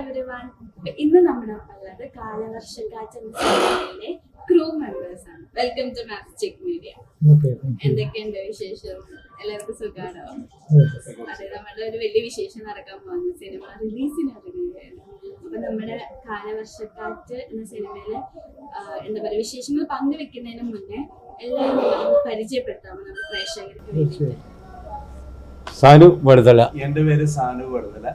Everyone, ഇന്ന് നമ്മുടെ ഉള്ളത് കാലവർഷക്കാറ്റ് എന്ന സിനിമയിലെ ക്രൂ മെമ്പേഴ്സ് ആണ്. Welcome to Magic Media. എന്തൊക്കെയുണ്ട് വിശേഷം? എല്ലാവർക്കും സുഖാണോ? അതെ, നമ്മുടെ ഒരു വലിയ വിശേഷം നടക്കാൻ പോകുന്ന സിനിമ റിലീസിന് ഇറങ്ങുകയാണ്. അപ്പൊ നമ്മുടെ കാലവർഷക്കാറ്റ് എന്ന സിനിമയിലെ എന്താ പറയുക വിശേഷങ്ങൾ പങ്കുവെക്കുന്നതിന് മുന്നേ എല്ലാവരും പരിചയപ്പെടുത്താമോ നമ്മുടെ പ്രേക്ഷകർക്ക് വേണ്ടിയിട്ട്? സാനു വടുതല. എൻ്റെ പേര് സാനു വടുതല.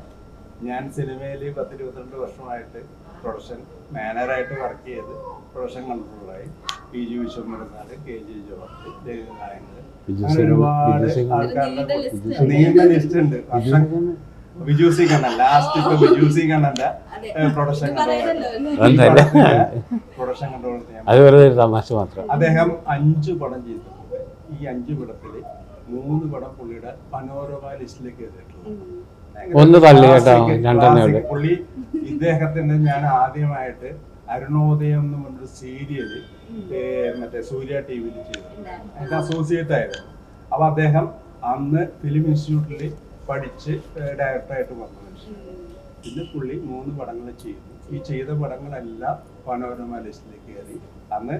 ഞാൻ സിനിമയിൽ 10-22 വർഷമായിട്ട് പ്രൊഡക്ഷൻ മാനേജറായിട്ട് വർക്ക് ചെയ്ത് പ്രൊഡക്ഷൻ കൺട്രോളറായി. PG Vishwambharan sir, KG George, നായകർ, അങ്ങനെ ഒരുപാട് ആൾക്കാരുടെ നീണ്ട ലിസ്റ്റ് ഉണ്ട്. ബിജു സി കണ്ണൻ, ലാസ്റ്റ് ഇപ്പൊ ബിജു സി കണ്ണന്റെ പ്രൊഡക്ഷൻ കൺട്രോളർ. തമാശ മാത്രം. അദ്ദേഹം 5 പടം ചെയ്തിട്ടുണ്ട്. ഈ 5 പടത്തില് 3 പടം പുള്ളിയുടെ പനോരമ ലിസ്റ്റിലേക്ക് കയറിയിട്ടുണ്ട്. ഒന്ന് തള്ളി കേട്ടോ, രണ്ടെണ്ണേ. പുള്ളി ഇദ്ദേഹത്തിന്റെ ഞാൻ ആദ്യമായിട്ട് അരുണോദയം എന്ന് പറഞ്ഞൊരു സീരിയല് മറ്റേ സൂര്യ TV ചെയ്തു. അതിന്റെ അസോസിയേറ്റ് ആയിരുന്നു. അപ്പൊ അദ്ദേഹം അന്ന് ഫിലിം ഇൻസ്റ്റിറ്റ്യൂട്ടിൽ പഠിച്ച് ഡയറക്ടറായിട്ട് വന്ന മനുഷ്യൻ. പിന്നെ പുള്ളി 3 പടങ്ങൾ ചെയ്തു. ഈ ചെയ്ത പടങ്ങളെല്ലാം പനോരമ ലിസ്റ്റിലേക്ക് കയറി. അന്ന്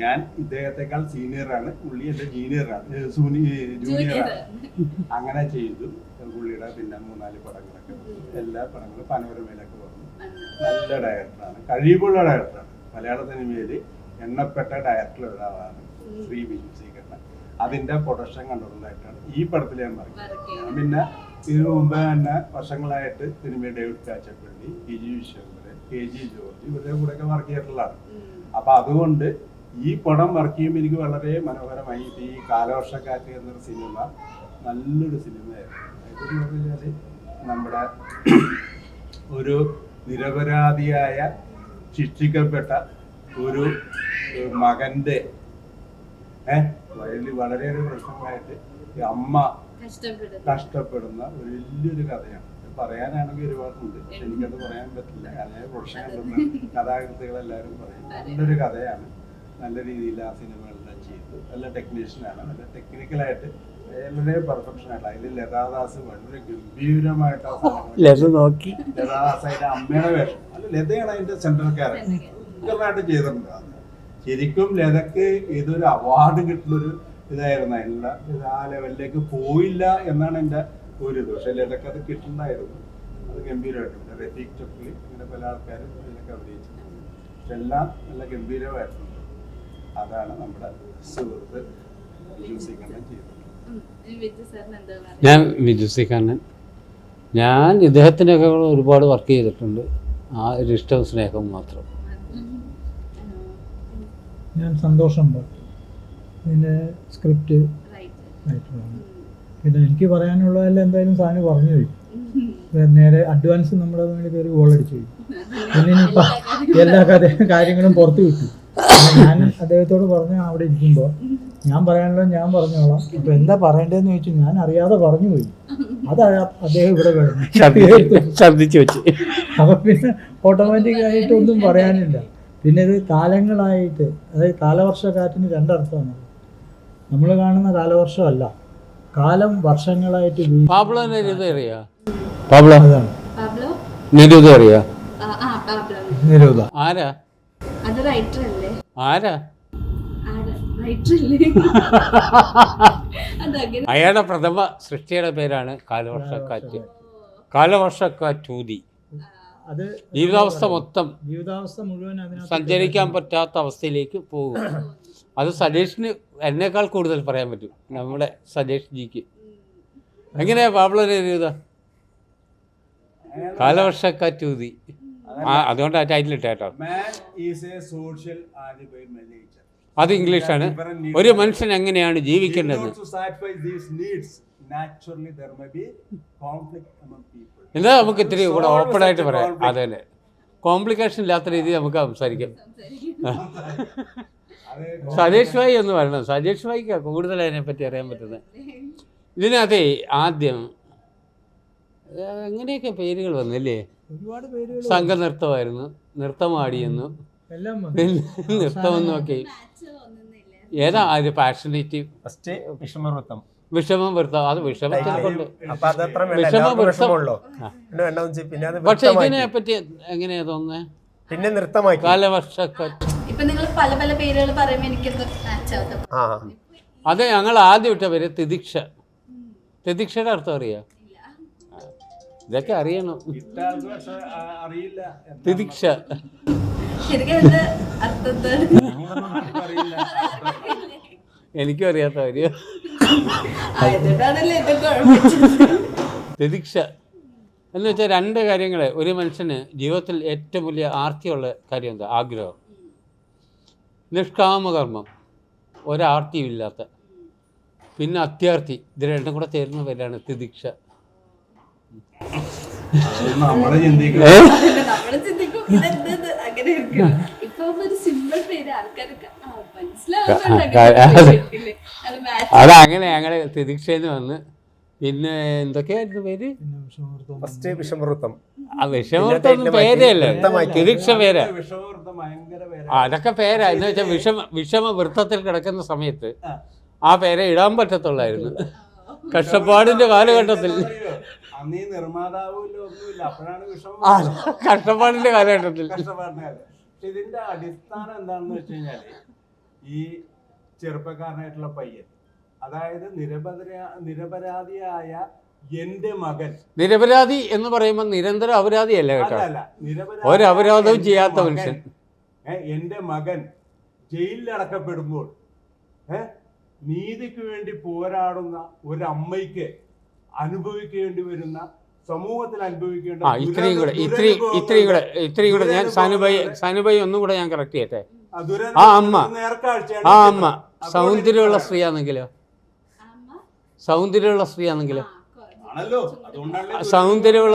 ഞാൻ ഇദ്ദേഹത്തെക്കാൾ സീനിയറാണ്, പുള്ളി എന്റെ ജൂനിയറാണ്. അങ്ങനെ ചെയ്തു പുള്ളിയുടെ. പിന്നെ 3-4 പടങ്ങളൊക്കെ എല്ലാ പടങ്ങളും പനോരമയിലൊക്കെ വന്നു. നല്ല ഡയറക്ടറാണ്, കഴിവുള്ള ഡയറക്ടറാണ്. മലയാള സിനിമയിൽ എണ്ണപ്പെട്ട ഡയറക്ടർ ഒരാളാണ് ശ്രീ ബിജു സി കണ്ണൻ. അതിന്റെ പ്രൊഡക്ഷൻ കൺട്രോളറായിട്ടാണ് ഈ പടത്തിൽ ഞാൻ പറയുന്നത്. പിന്നെ ഇതിനു മുമ്പ് തന്നെ വർഷങ്ങളായിട്ട് സിനിമയിൽ David Kachappally, PG Vishwambharan, KG George ഇവരുടെ കൂടെയൊക്കെ വർക്ക് ചെയ്തിട്ടുള്ളതാണ്. അപ്പൊ അതുകൊണ്ട് ഈ പടം വർക്ക് ചെയ്യുമ്പോൾ എനിക്ക് വളരെ മനോഹരമായി. ഈ കാലവർഷക്കാറ്റ് എന്നൊരു സിനിമ നല്ലൊരു സിനിമയായിരുന്നു. അതെന്ന് പറഞ്ഞാൽ നമ്മുടെ ഒരു നിരപരാധിയായ ശിക്ഷിക്കപ്പെട്ട ഒരു മകന്റെ വളരെയേറെ പ്രശ്നങ്ങളായിട്ട് അമ്മ കഷ്ടപ്പെടുന്ന ഒരു വലിയൊരു കഥയാണ്. പറയാനാണെങ്കിൽ ഒരുപാടുണ്ട്, എനിക്കത് പറയാൻ പറ്റില്ല. കാരണം പ്രൊഡക്ഷൻ കഥാകൃത്തുകളെല്ലാവരും പറയും നല്ലൊരു കഥയാണ്. നല്ല രീതിയിൽ ആ സിനിമകളെല്ലാം ചെയ്തു. നല്ല ടെക്നീഷ്യനാണ്, നല്ല ടെക്നിക്കലായിട്ട് വളരെ പെർഫെക്ഷൻ ആയിട്ട്. അതിൽ ലതാദാസ് വളരെ ഗംഭീരമായിട്ട് ലതാദാസ് അതിന്റെ അമ്മയുടെ വേഷം. അല്ല, ലതയാണ് അതിന്റെ സെൻട്രൽ ക്യാരക്ടർ. ഭയങ്കരമായിട്ട് ചെയ്തിട്ടുണ്ട്. ശരിക്കും ലതക്ക് ഇതൊരു അവാർഡ് കിട്ടുന്നൊരു ഇതായിരുന്നു. അതിനുള്ള ആ ലെവലിലേക്ക് പോയില്ല എന്നാണ് എൻ്റെ ഒരു ഇത്. പക്ഷെ ലതക്ക് അത് കിട്ടുന്നുണ്ടായിരുന്നു. അത് ഗംഭീരമായിട്ടുണ്ട്. റഫീഖ് ചൊക്ലി ഇങ്ങനെ പല ആൾക്കാരും ഇതിനൊക്കെ അഭിനയിച്ചിട്ടുണ്ട്. പക്ഷെ എല്ലാം നല്ല ഗംഭീരമായിട്ടുണ്ട്. അതാണ് നമ്മുടെ സുഹൃത്ത് ബിജു സി കണ്ണൻ ചെയ്തത്. ഞാൻ ബിജു സി കണ്ണൻ. ഞാൻ ഇദ്ദേഹത്തിനൊക്കെ ഒരുപാട് വർക്ക് ചെയ്തിട്ടുണ്ട്. ആ ഒരു ഇഷ്ടവും സ്നേഹവും മാത്രം. ഞാൻ സന്തോഷം പിന്നെ സ്ക്രിപ്റ്റ് റൈറ്ററാണ്. പിന്നെ എനിക്ക് പറയാനുള്ളതെല്ലാം എന്തായാലും സാധനം പറഞ്ഞു കഴിഞ്ഞു. നേരെ അഡ്വാൻസ് നമ്മുടെ വേണ്ടി കയറി ഗോളടിച്ചു കഴിഞ്ഞു. പിന്നെ ഇനിയിപ്പോൾ എല്ലാ കാര്യങ്ങളും പുറത്തു വിട്ടു. ഞാൻ അദ്ദേഹത്തോട് പറഞ്ഞ അവിടെ ഇരിക്കുമ്പോൾ ഞാൻ പറയാനുള്ളത് ഞാൻ പറഞ്ഞോളാം, ഇപ്പം എന്താ പറയേണ്ടതെന്ന് ചോദിച്ചു. ഞാൻ അറിയാതെ പറഞ്ഞു പോയി. അതാ അദ്ദേഹം ഇവിടെ ഛർദ്ദിച്ചു വെച്ച്. അപ്പം പിന്നെ ഓട്ടോമാറ്റിക്കായിട്ട് ഒന്നും പറയാനില്ല. പിന്നെ ഇത് കാലങ്ങളായിട്ട്, അതായത് കാലവർഷക്കാറ്റിന് 2 അർത്ഥമാണ്. നമ്മൾ കാണുന്ന കാലവർഷമല്ല, കാലം വർഷങ്ങളായിട്ട് അയാളുടെ പ്രഥമ സൃഷ്ടിയുടെ പേരാണ് കാലവർഷക്കാറ്റ്. കാലവർഷക്കാറ്റൂതി. അത് ജീവിതാവസ്ഥ മുഴുവൻ സഞ്ചരിക്കാൻ പറ്റാത്ത അവസ്ഥയിലേക്ക് പോകും. അത് സജേഷിന് എന്നേക്കാൾ കൂടുതൽ പറയാൻ പറ്റും, നമ്മുടെ സജേഷ് ജിക്ക്. എങ്ങനെയാ പാബ്ലോനെ എഴുതാ? കാലവർഷക്കാറ്റൂതി. അതുകൊണ്ട് ആ ടൈറ്റിൽ ഇട്ടേട്ടോ. അത് ഇംഗ്ലീഷാണ്. ഒരു മനുഷ്യൻ എങ്ങനെയാണ് ജീവിക്കേണ്ടത്. എന്താ നമുക്ക് ഇത്തിരി കൂടെ ഓപ്പൺ ആയിട്ട് പറയാം. അതെ, കോംപ്ലിക്കേഷൻ ഇല്ലാത്ത രീതിയിൽ നമുക്ക് സംസാരിക്കാം. സജേഷ് ഭായി എന്ന് പറയണം. സജേഷ് ഭായിക്ക് കൂടുതൽ അതിനെപ്പറ്റി അറിയാൻ പറ്റുന്നത്. ഇതിനകത്തെ ആദ്യം എങ്ങനെയൊക്കെ പേരുകൾ വന്നില്ലേ? ഒരുപാട് പേരുകൾ. സംഘനൃത്തമായിരുന്നു, നൃത്തമാടിയെന്നു, നൃത്തമെന്നും ഒക്കെ. ഏതാ അത്? പാഷനേറ്റീവ്, ഫസ്റ്റ് വിഷമവൃത്തം, വിഷമം വരുത്താം, അത് വിഷമത്തിനെ കൊണ്ട് അപ്പൊ അതത്ര വിഷമം വിഷമമുള്ളൂ. പിന്നെ അത് പക്ഷെ ഇതിനെ പറ്റി എങ്ങനെയാ തോന്നുന്നത്? പിന്നെ നൃത്തമാക്കി കാലവർഷക്കാറ്റ് ഇപ്പൊ നിങ്ങൾ പല പല പേരുകൾ പറയുമ്പോ എനിക്കെന്തോ മാച്ച് ആവത്ത. ആ അത് ഞങ്ങൾ ആദ്യം ഇട്ട പേര് തിദിക്ഷ. തിദിക്ഷയുടെ അർത്ഥം അറിയാം? ഇതൊക്കെ അറിയണം. ഇട്ടാൾക്ക് പക്ഷെ അറിയില്ല. തിദിക്ഷ ശരിക്കും അതിന്റെ അർത്ഥത്തെ അറിയില്ല. എനിക്കും അറിയാത്ത കാര്യം. ആയതുകൊണ്ടാണല്ലേ എന്റെ കുഴപ്പം. തിദിക്ഷ എന്ന് വെച്ചാൽ രണ്ട് കാര്യങ്ങൾ. ഒരു മനുഷ്യന് ജീവിതത്തിൽ ഏറ്റവും വലിയ ആർത്തിയുള്ള കാര്യം എന്താ? ആഗ്രഹം. നിഷ്കാമകർമ്മം, ഒരാർത്തിയും ഇല്ലാത്ത. പിന്നെ അത്യാർത്തി. ഇത് രണ്ടും കൂടെ ചേരുന്ന പേരാണ് തിദിക്ഷ. നമ്മള് ചിന്തിക്കും നമ്മള് ചിന്തിക്കും ഇതെന്തത് അങ്ങനെ ഇരിക്കും. ഇപ്പൊ ഒരു സിമ്പിൾ പേര് ആൾക്കാർക്ക് മനസ്സിലാവുന്നുണ്ട്. അതങ്ങനെ ഞങ്ങൾ തിദിക്ഷന്ന് വന്ന്. പിന്നെ എന്തൊക്കെയായിരുന്നു പേര്? ഫസ്റ്റ് വിഷമവൃത്തം. ആ വിഷമവൃത്തം പേരല്ലേ, തിദിക്ഷ പേരാ. വിഷമവൃത്തം ഭയങ്കര പേരാ. അതൊക്കെ പേരാ. എന്ന് വെച്ചാൽ വിഷമവൃത്തത്തിൽ കിടക്കുന്ന സമയത്ത് ആ പേരെ ഇടാൻ പറ്റത്തുള്ളായിരുന്നു. കഷ്ടപ്പാടിന്റെ കാലഘട്ടത്തിൽ, അന്ന് ഈ നിർമ്മാതാവില്ല ഒന്നുമില്ല, അപ്പോഴാണ് കഷ്ടപ്പാടിന്റെ കാലഘട്ടത്തിൽ. കഷ്ടപ്പാടിന്റെ കാലം. പക്ഷെ ഇതിന്റെ അടിസ്ഥാനം എന്താണെന്ന് വെച്ച് കഴിഞ്ഞാല് ഈ ചെറുപ്പക്കാരനായിട്ടുള്ള പയ്യൻ, അതായത് നിരപരാധിയായ എന്റെ മകൻ. നിരപരാധി എന്ന് പറയുമ്പോൾ നിരന്തരം അപരാധിയല്ല കേട്ടോ, അല്ല, ഒരപരാധവും ചെയ്യാത്ത മനുഷ്യൻ. എന്റെ മകൻ ജയിലിലടക്കപ്പെടുമ്പോൾ നീതിക്ക് വേണ്ടി പോരാടുന്ന ഒരമ്മയ്ക്ക് അനുഭവിക്കേണ്ടി വരുന്ന, സമൂഹത്തിൽ അനുഭവിക്കേണ്ട ഇത്രയും കൂടെ ഞാൻ സാനുഭായി ഒന്നും കൂടെ ഞാൻ കറക്റ്റ് ചെയ്യട്ടെ. ആ അമ്മ സൗന്ദര്യമുള്ള സ്ത്രീയാണെങ്കിലോ, സൗന്ദര്യമുള്ള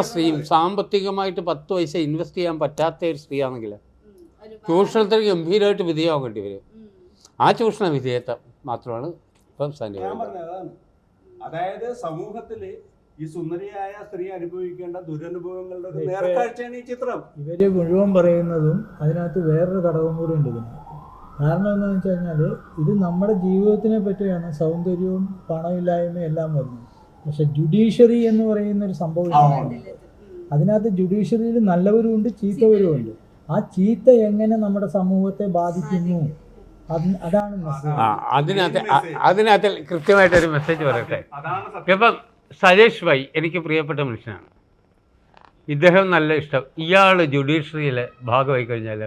സ്ത്രീയും സാമ്പത്തികമായിട്ട് 10 പൈസ ഇൻവെസ്റ്റ് ചെയ്യാൻ പറ്റാത്ത ഒരു സ്ത്രീയാണെങ്കിൽ ചൂഷണത്തിന് ഗംഭീരമായിട്ട് വിധേയമാകേണ്ടി വരും. ആ ചൂഷണ വിധേയത്വം മാത്രമാണ് ഇപ്പം അതായത് സമൂഹത്തില് ഈ സുന്ദരിയായ സ്ത്രീ അനുഭവിക്കേണ്ട ദുരനുഭവങ്ങളുടെ ഒരു നേർക്കാഴ്ചയാണ് ഈ ചിത്രം. ഇവര് മുഴുവൻ പറയുന്നതും അതിനകത്ത് വേറൊരു ഘടകം കൂടി ഉണ്ട് ഇതിന്. കാരണം എന്താണെന്ന് വെച്ച് കഴിഞ്ഞാൽ ഇത് നമ്മുടെ ജീവിതത്തിനെ പറ്റിയാണ് സൗന്ദര്യവും പണമില്ലായ്മയും എല്ലാം വരുന്നത്. പക്ഷെ ജുഡീഷ്യറി എന്ന് പറയുന്ന ഒരു സംഭവം അതിനകത്ത് ജുഡീഷ്യറിയിൽ നല്ലവരും ഉണ്ട് ചീത്തവരും ഉണ്ട്. ആ ചീത്ത എങ്ങനെ നമ്മുടെ സമൂഹത്തെ ബാധിക്കുന്നു, അതാണ് അതിനകത്ത് കൃത്യമായിട്ടൊരു മെസ്സേജ് പറയട്ടെ. ഇപ്പം സജേഷ് ഭായ് എനിക്ക് പ്രിയപ്പെട്ട മനുഷ്യനാണ്, ഇദ്ദേഹം നല്ല ഇഷ്ടം. ഇയാൾ ജുഡീഷ്യറിയിലെ ഭാഗമായി കഴിഞ്ഞാൽ,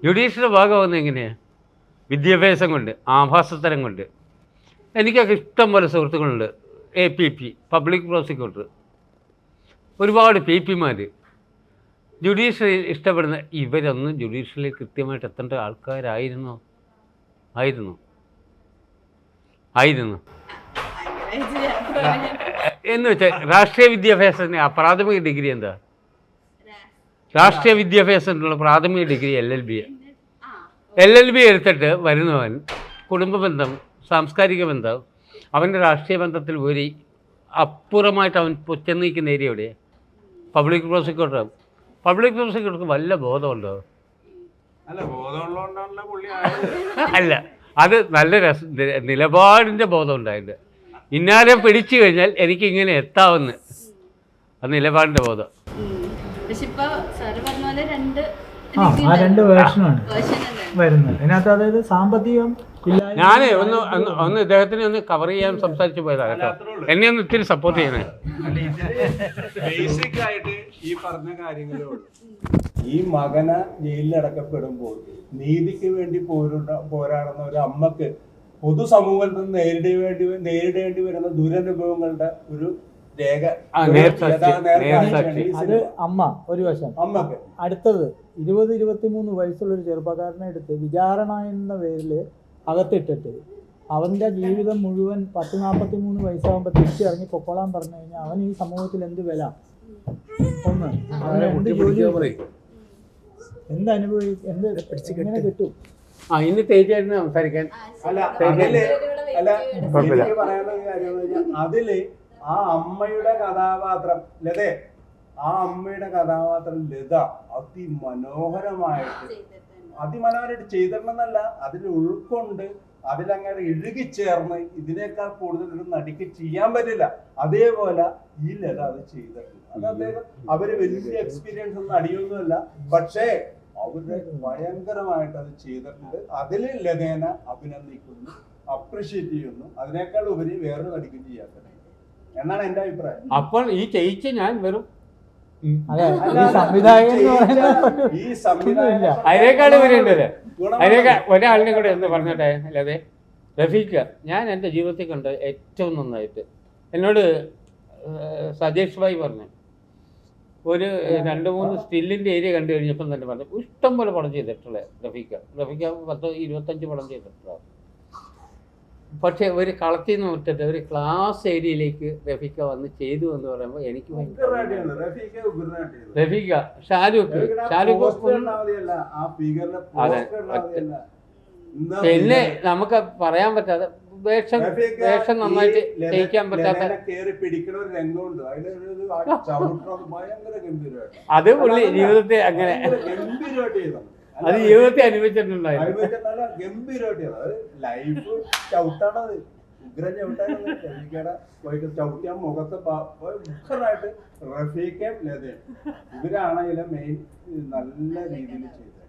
ജുഡീഷ്യറി ഭാഗമാകുന്നത് എങ്ങനെയാണ്? വിദ്യാഭ്യാസം കൊണ്ട്, ആഭാസത്തരം കൊണ്ട്. എനിക്കൊക്കെ ഇഷ്ടം പോലെ സുഹൃത്തുക്കളുണ്ട്. APP, പബ്ലിക് പ്രോസിക്യൂട്ടർ, ഒരുപാട് PP-മാർ. ജുഡീഷ്യറി ഇഷ്ടപ്പെടുന്ന ഇവരൊന്നും ജുഡീഷ്യറിയിൽ കൃത്യമായിട്ട് എത്തേണ്ട ആൾക്കാരായിരുന്നു. എന്ന് വെച്ചാൽ രാഷ്ട്രീയ വിദ്യാഭ്യാസത്തിന് പ്രാഥമിക ഡിഗ്രി എന്താ? രാഷ്ട്രീയ വിദ്യാഭ്യാസത്തിനുള്ള പ്രാഥമിക ഡിഗ്രി LLB എടുത്തിട്ട് വരുന്നവൻ കുടുംബ ബന്ധം, സാംസ്കാരിക ബന്ധം, അവൻ്റെ രാഷ്ട്രീയ ബന്ധത്തിൽ ഒരു അപ്പുറമായിട്ട് അവൻ ചെന്ന് നിൽക്കുന്ന ഏരിയ എവിടെ? പബ്ലിക് പ്രോസിക്യൂട്ടർക്ക് വല്ല ബോധമുണ്ടോ? അല്ല, അത് നല്ല നിലപാടിൻ്റെ ബോധം ഉണ്ടായിട്ടുണ്ട്. ഇന്നാലെ പിടിച്ചു കഴിഞ്ഞാൽ എനിക്ക് ഇങ്ങനെ എത്താവുന്ന അത് നിലപാടിൻ്റെ ബോധം. ആ രണ്ട് വേർഷനാണ് വരുന്നത് അതിനകത്ത്. അതായത് സാമ്പത്തികം ഞാൻ ഒന്ന് ഇദ്ദേഹത്തിനെ ഒന്ന് കവർ ചെയ്യാൻ സംസാരിച്ചു പോയതാണ് കേട്ടോ. എന്നെ ഒന്ന് ഇത്തിരി സപ്പോർട്ട് ചെയ്യണേ. ബേസിക് ആയിട്ട് ഈ പറഞ്ഞ കാര്യങ്ങളേ ഉള്ളൂ. ഈ മകന് ജയിലിലടക്കപ്പെടുമ്പോൾ നീതിക്ക് വേണ്ടി പോരാടുന്ന ഒരു അമ്മക്ക് പൊതുസമൂഹത്തിൽ നിന്ന് നേരിടേണ്ടി വരുന്ന ദുരനുഭവങ്ങളുടെ ഒരു രേഖ. അത് അമ്മ ഒരു വശം. അമ്മക്ക് അടുത്തത് 20-23 വയസ്സുള്ള ഒരു ചെറുപ്പക്കാരനെ എടുത്ത് വിചാരണ എന്ന പേരിൽ അകത്തിട്ടിട്ട് അവൻ്റെ ജീവിതം മുഴുവൻ 10-43 വയസ്സാകുമ്പോൾ തിരിച്ചിറങ്ങി പൊക്കോളാൻ പറഞ്ഞു കഴിഞ്ഞാൽ അവൻ ഈ സമൂഹത്തിൽ എന്ത് വില? ഒന്ന് എന്ത് ജോലി, എന്ത് എങ്ങനെ കിട്ടും? ഇനി തേജായിരുന്നു സംസാരിക്കാൻ. അതില് ആ അമ്മയുടെ കഥാപാത്രം ലത അതിമനോഹരമായിട്ട് ചെയ്തിട്ടുണ്ടെന്നല്ല, അതിൽ ഉൾക്കൊണ്ട് അതിലങ്ങനെ ഇഴുകിച്ചേർന്ന് ഇതിനേക്കാൾ കൂടുതൽ ഒരു നടിക്ക് ചെയ്യാൻ പറ്റില്ല. അതേപോലെ ഈ ലത അത് ചെയ്തിട്ടുണ്ട്. അത് അദ്ദേഹം അവര് വലിയ എക്സ്പീരിയൻസ് ഒന്നും നടിയൊന്നുമല്ല, പക്ഷേ അവര് ഭയങ്കരമായിട്ട് അത് ചെയ്തിട്ടുണ്ട്. അതിൽ ലതേന അഭിനന്ദിക്കുന്നു, അപ്രിഷ്യേറ്റ് ചെയ്യുന്നു. അതിനേക്കാൾ ഉപരി വേറൊരു നടിക്കും ചെയ്യാൻ പറ്റില്ല എന്നാണ് എന്റെ അഭിപ്രായം. അപ്പോൾ ഈ ചെയ്യിച്ച് ഞാൻ വെറും അതെ, ഈ സംവിധായകൻ എന്ന് പറയുന്നത് ഈ സംവിധാനം അതിനേക്കാൾ ഉപരിയുണ്ടല്ലേ. അതിനേക്കാൾ ഒരാളിനെ കൂടെ എന്ന് പറഞ്ഞോട്ടെ അല്ലാതെ റഫീഖ, ഞാൻ എൻ്റെ ജീവിതത്തിൽ കണ്ട ഏറ്റവും നന്നായിട്ട് എന്നോട് സജേഷ് ഭായി പറഞ്ഞു, ഒരു 2-3 സ്റ്റില്ലിൻ്റെ ഏരിയ കണ്ടു കഴിഞ്ഞപ്പം തന്നെ പറഞ്ഞു ഇഷ്ടം പോലെ പടം ചെയ്തിട്ടുള്ള റഫീഖ 10-25 പടം ചെയ്തിട്ടുള്ള. പക്ഷെ ഒരു കളത്തിൽ നിന്ന് വിട്ടിട്ട് ഒരു ക്ലാസ് ഏരിയയിലേക്ക് റഫീഖ വന്ന് ചെയ്തു എന്ന് പറയുമ്പോൾ എനിക്ക് റഫീഖ ഷാരൂഖ് പിന്നെ നമുക്ക് പറയാൻ പറ്റാതെ വേഷം നന്നായിട്ട് ചെയ്യിക്കാൻ പറ്റാത്ത അത് പുള്ളി ജീവിതത്തെ അങ്ങനെ അത് ജീവിതത്തെ അനുഭവിച്ചിട്ടുണ്ടായിരുന്നു. ലൈഫ് ചവിട്ടാണത്, ഉഗ്രം ചവിട്ടാനത്. ചവിട്ടിയാൻ മുഖത്ത് ഉഗ്രനായിട്ട് റഫീഖയും ലതയും ഇവരാണ് ഇതിലെ മെയിൻ നല്ല രീതിയിൽ ചെയ്തത്.